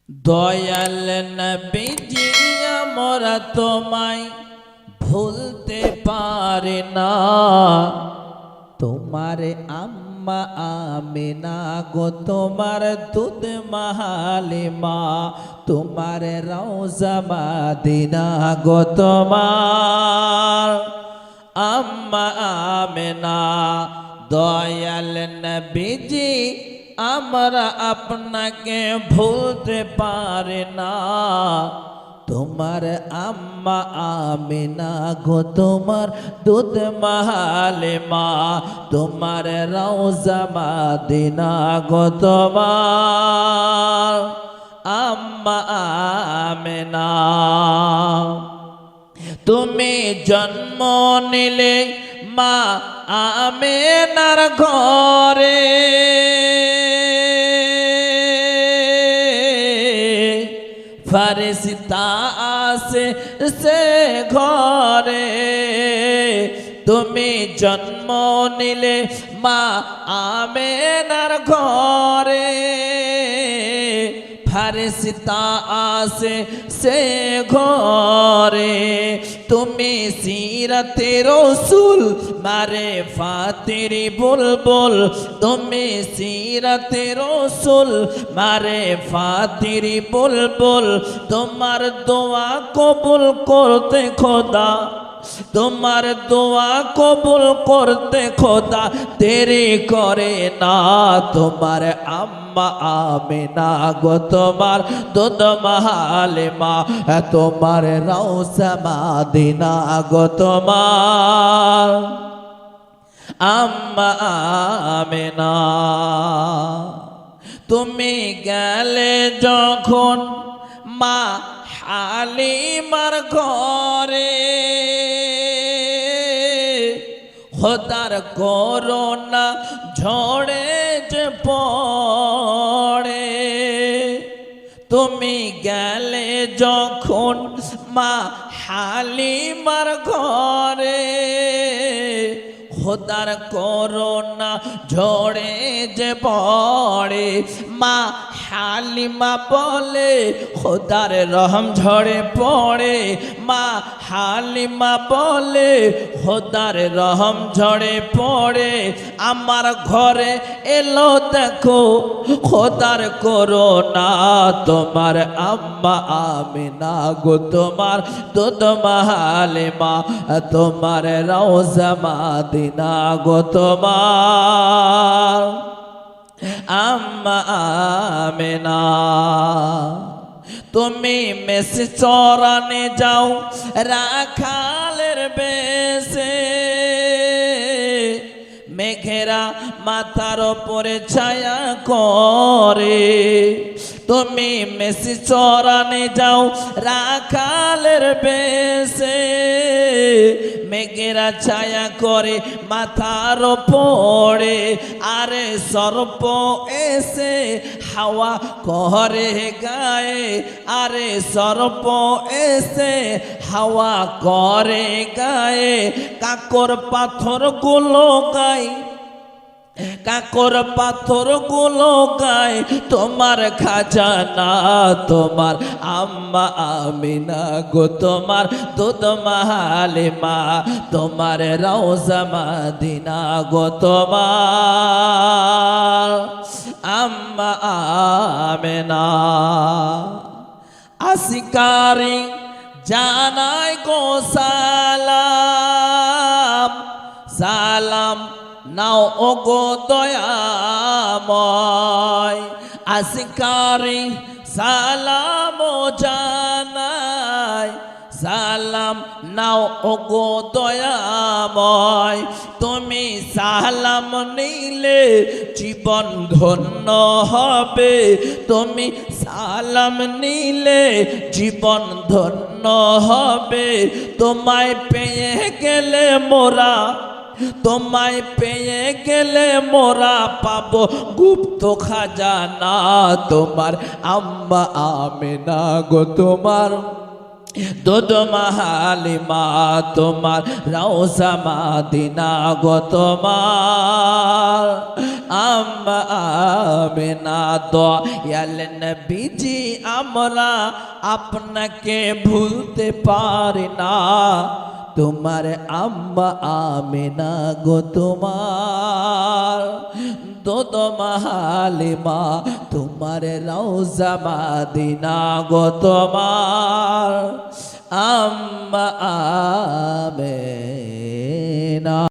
দয়াল নবীজি আমরা তোমায় ভুলতে পারি না। তোমার আম্মা আমিনা গো, তোমার দুধ মাহালিমা, তোমার রওজা মদিনা গো, তোমার আম্মা আমিনা। দয়াল নবীজি আমরা আপনাকে ভুলতে পারি না। তোমার আম্মা আমিনা গো, তোমার দুধ মাহালিমা, তোমার রওজা মদিনা গো, তোমার আম্মা আমিনা। তুমি জন্ম নিলে মা আমিনার ঘরে, ফেরেশতা আসে সে ঘরে। তুমি জন্ম নিলে মা আমিনার ঘরে, ফেরেশতা আসে সে ঘরে। তুমি সিরাতে রসুল মারে ফাতেরি বুলবুল, তুমি সিরাতে রসুল মারে ফাতেরি বুলবুল। তোমার দোয়া কবুল করতে খোদা, তোমার দোয়া কবুল করতে খোদা দেরি করে না। তোমার আম্মা আমিনা গো, তোমার দুধ মাহালিমা, তোমার রওজা মদিনা গো, তোমার আম্মা আমিনা। তুমি গেলে যখন মা হালিমার ঘরে, খোদার করোনা ঝড়ে যে পড়ে। তুমি গেলে যখন মা হালিমার ঘরে, খোদার করোনা ঝড়ে যে পড়ে। মা হালিমা বলে খোদার রহম ঝড়ে পড়ে, মা হালিমা বলে খোদার রহম ঝড়ে পড়ে। আমার ঘরে এলো দেখো খোদার করোনা, তোমার আম্মা আমিনা গো, তোমার দুধ মাহালিমা, তোমার রওজা মদিনা গো, তোমার আম্মা আমিনা। তুমি মেসে চরানে যাও রাখালের বেশে, মেঘেরা মাথার উপরে ছায়া করে। তুমি মেসি চরানে যাও রাখালের বেশে, মেঘেরা ছায়া করে মাথার উপরে। আরে সর্প এসে হাওয়া করে গায়ে, আরে সর্প এসে হাওয়া করে গায়ে। কাকর পাথর গুলো গায়ে, কাকর পাথর গুলো গায় তোমার খাজানা। তোমার আম্মা আমিনা গো, তোমার দুধ মাহালিমা, তোমার রওজা মদিনা গো, তোমার আম্মা আমিনা। আসিকারি জানাই গো সালাম, সালাম নাও ও গো দয়াময়। আসিকারি সালাম জানাই, সালাম নাও ও গো দয়াময়। তুমি সালাম নিলে জীবন ধন্য হবে, তুমি সালাম নিলে জীবন ধন্য হবে। তোমায় পেয়ে গেলে মোরা, তোমায় পেয়ে গেলে মোরা পাবো গুপ্ত খাজানা। তোমার আম্মা আমিনা গো, তোমার দোদমা হালিমা তোমার রওজা মদিনা গো তোমার আম্মা আমিনা দয়াল নবীজি আমরা আপনাকে ভুলতে পারি না তোমার আম্মা আমিনা গো তোমার দোদমা হালিমা তোমার রওজা মদিনা গো তোমার আম্মা আমিনা।